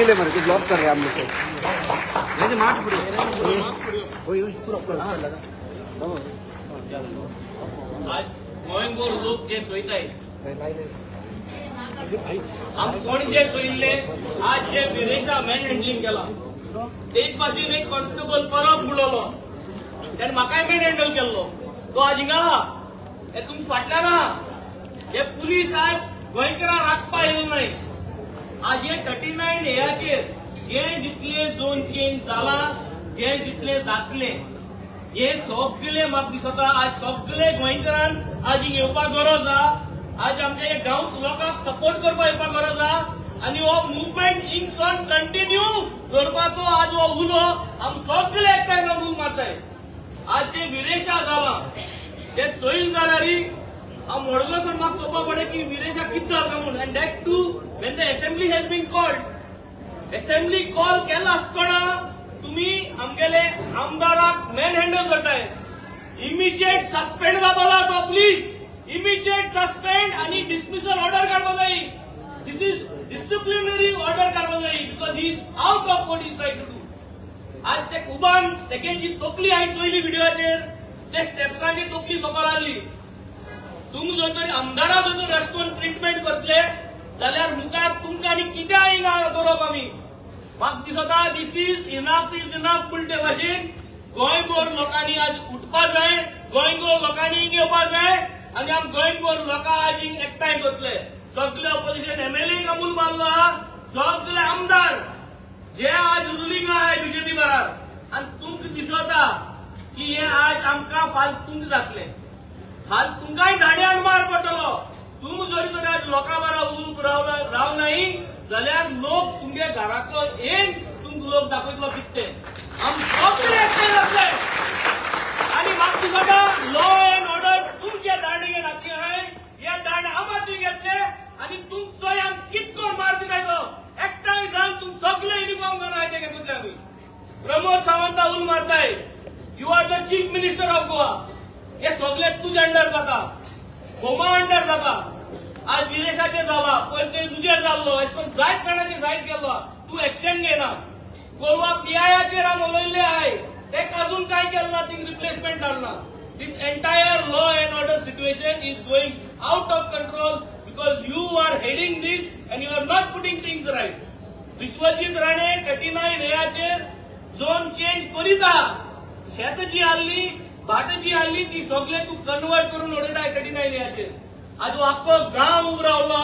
केले मरे ते ब्लॉक कर रहे हम लोग से नहीं मार्च पूरे ओए ओए पूरा आज गोंयभर लोक जे चोयताय आम कोण जे चोयल्ले आज जे विरेशा मॅन हँडलिंग केला तेच भाशेन एक कॉन्स्टेबल परत बुडवलो त्याने म्हाकाय मॅन हँडल केल्लो तो आज हिंगा आहा हे तुमचे फाटल्यान आहा हे पुलीस आज गोंयकारां राखपा येयलो नाय आज हे 39 हेयाचेर जे जितले झोन चेंज जाला जे जितले जातले हे सगळे म्हाका दिसता आज सगळे गोंयकारान आज हिंगा येवपाक गरज आहा आज आमच्या या गांवच लोकांक सपोर्ट करपाक येवपाक गरज आहा आनी हो मुवमेंट हिंगसर कंटिन्यू करपाचो आज हो उलो आमी सगळे एकठांय जावन उलो मारताय आज जे विरेशा जाला ते चोयन जाल्यार हांव मडगांवसून म्हाका चोवपा पडे की विरेशा कितें जाला काय म्हणून and that too when the assembly has been called assembly call केला आसतना तुम्ही आमगेले आमदाराक मॅन हँडल करताय इमिजिएट सस्पेंड जावपा जाय तो प्लीज इमिजिएट सस्पेंड आणि डिसमिसल ऑर्डर काडपा जाय दिस इज डिसिप्लिनरी ऑर्डर काडपा जाय because he is out of what is right to do आज ते कुबान तेगे जी तकली हांवें चोयली व्हिडिओचेर ते स्टेप्सांची तकली सकयल आसली तुम जर तरी आमदारा जर रेस्पोन ट्रीटमेंट करतले जाल्यार मुखार तुमकां आनी कितें हिंगा दवरप आमी म्हाका दिसता दिस इज इनफ म्हणटे भाशेन गोंयभर लोकांनी आज उठपा जाय गोंयभर लोकांनी हिंगा येवपा जाय आनी आमी गोंयभर लोकां आज हिंगा एकठांय करतले सगळे ऑपोजिशन एमएलए कबूल मारलो आहा सगळे आमदार जे आज रुलिंग आहाय बीजेपी बराबर आनी तुमकां दिसता की हे आज आमकां फालतूंक जातले हाल तुमकांय धाड्यान मार पडटलो तुम जरी तरी आज लोकां बरोबर रावनाय जाल्यार लोक तुमगे घराको येन तुमकां लोक दाखयतलो कितें आमी सगळे एकठांय जातले आनी म्हाका दिसता लॉ एंड ऑर्डर तुमचे दांडगे घातले आहाय हे दांड आमी घेतले आनी तुमचोय आमी कितको मार दिताय तो एकठांय जावन तुम सगळे युनिफॉर्म घालून आहाय ते घेतले आमी प्रमोद सावंत उल मारताय you are the chief minister of Goa हे सगळे तुझे अंडर जाता गोमा अंडर जाता आज विदेशाचे जाला पयलीं तुजेर जाल्लो अशें करून जायत जाणांचे जायत गेल्लो तूं एक्शन घेना गोवा पीआयआचेर आमी उलयल्ले आहाय तेका अजून काय केलें ना थिंग रिप्लेसमेंट हाडना this entire law and order situation is going out of control because you are heading this and you are not putting things right Vishwajit Rane 39 हेयाचेर झोन चेंज करीत आहा शेत जी आहली भाट जी आहली ती सगळे तू कन्वर्ट करून उडयताय 39 हेयाचेर आज हो आख्खो गांव उबो रावलो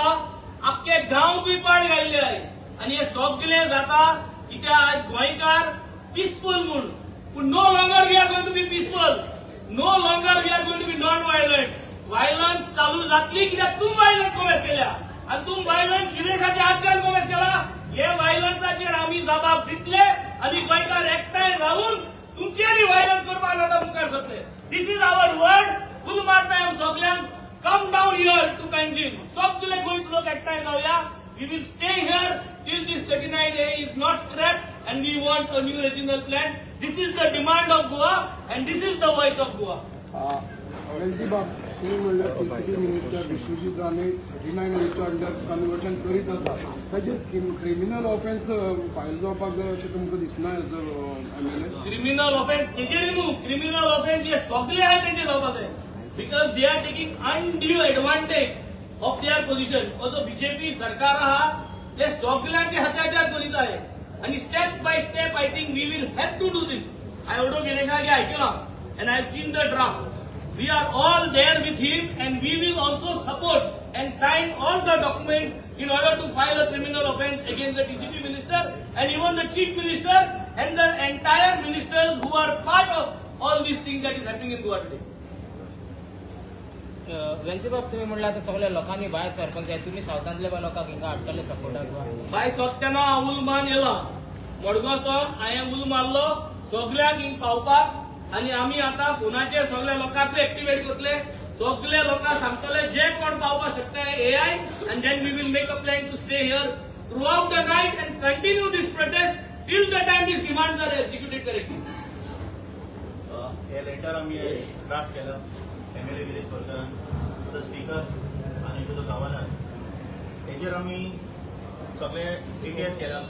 आख्खे गांव पिपाळ घाल्ले आहाय आनी हे सगळे जाता कित्याक आज गोंयकार पीसफूल म्हूण पूण no longer we are going to be peaceful no longer we are going to be non violent violence चालू जातली कित्याक तुम व्हायलन्स कॉमेस केल्या आनी तुम व्हायलन्स विदेशाच्या हातच्यान कॉमेस केला हे व्हायलन्साचेर आमी जबाब दितले आनी गोंयकार एकठांय रावून तुमचेरय व्हायलन्स करपाक नाका मुखार सरतले दिस इज आवर वर्ड फूल मारताय आमी सगळ्यांक come down here to Panjim सगळे गोंयचे लोक एकठांय जावया we will stay here till this 39A is not scrapped and we want a new regional plan. This is the demand of Goa and this is the voice of Goa. तुम्ही म्हणलं PCB minister Vishwajeet Rane 39 एच्या under conversion करीत आसा ताचेर criminal offence file जावपाक जाय अशें तुमकां दिसना एज एमएलए क्रिमिनल ऑफेन्स तेजेर न्हू क्रिमिनल ऑफेन्स हे सगळे आहाय तेंचे जावपाक जाय because they are taking undue advantage of their position हो जो बीजेपी सरकार आहा ते सगळ्यांचे अत्याचार करीत आहे आणि step by step I think we will have to do this हांवें एवढो गेलेशागे आयकलां and I have seen the draft we are all there with him and we will also support and sign all the documents in order to file a criminal offence against the TCP minister and even the chief minister and the entire ministers who are part of all these things that is happening in Goa today. वेलसीबाब तुम्ही म्हणला आता सगळ्या लोकांनी भायर सरपंच आहे तुम्ही सावथांतल्या लोकांक हिंगा हाडटले सपोर्टाक भायर सरतना उल मान येला मडगांवसून हांवें उल मारलो सगळ्यांक हिंग पावपाक आणि आम्ही आता फोनाचेर सगळ्या लोकांक एक्टिवेट करतले सगळे लोकांक सांगतले जे कोण पावपाक शकता एआय and then we will make a plan to stay here throughout the night and continue this protest till the time this demands are executed correctly. हे लेटर आम्ही ड्राफ्ट केला एमएलए विलेज परकर टू द स्पीकर आणि to the governor हेजेर आम्ही सगळे details केला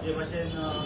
जे भाशेन